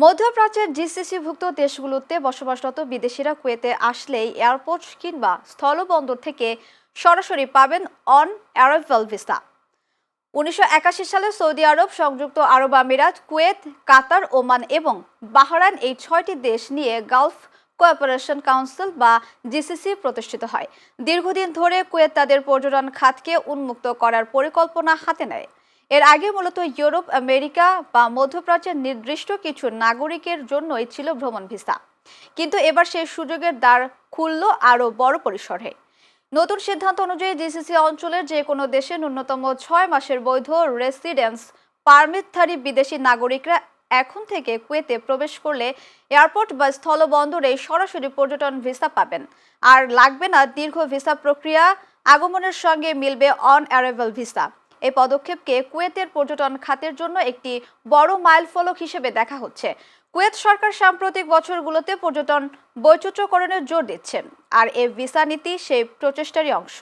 মধ্যপ্রাচ্যের জিসিসিভুক্ত দেশগুলোতে বসবাসরত বিদেশিরা কুয়েতে আসলেই এয়ারপোর্ট কিংবা স্থলবন্দর থেকে সরাসরি পাবেন অন অ্যারাইভাল ভিসা। ১৯৮১ সালে সৌদি আরব, সংযুক্ত আরব আমিরাত, কুয়েত, কাতার, ওমান এবং বাহরাইন এই ৬টি দেশ নিয়ে গালফ কোঅপারেশন কাউন্সিল বা জিসিসি প্রতিষ্ঠিত হয়। দীর্ঘদিন ধরে কুয়েত তাদের পর্যটন খাতকে উন্মুক্ত করার পরিকল্পনা হাতে নেয়। এর আগে মূলত ইউরোপ, আমেরিকা বা মধ্যপ্রাচ্যের নির্দিষ্ট কিছু নাগরিকের জন্যই ছিল ভ্রমণ ভিসা, কিন্তু এবার সেই সুযোগের দ্বার খুলল আরও বড় পরিসরে। নতুন সিদ্ধান্ত অনুযায়ী জিসিসি অঞ্চলের যে কোনো দেশে ন্যূনতম ৬ মাসের বৈধ রেসিডেন্স পারমিটধারী বিদেশি নাগরিকরা এখন থেকে কুয়েতে প্রবেশ করলে এয়ারপোর্ট বা স্থলবন্দরে সরাসরি পর্যটন ভিসা পাবেন। আর লাগবে না দীর্ঘ ভিসা প্রক্রিয়া, আগমনের সঙ্গে মিলবে অন অ্যারাইভাল ভিসা। এই পদক্ষেপকে কুয়েতের পর্যটন খাতের জন্য একটি বড় মাইলফলক হিসেবে দেখা হচ্ছে। কুয়েত সরকার সাম্প্রতিক বছরগুলোতে পর্যটন বৈচিত্র্যকরণের জোর দিচ্ছেন, আর এই ভিসা নীতি সেই প্রচেষ্টারই অংশ।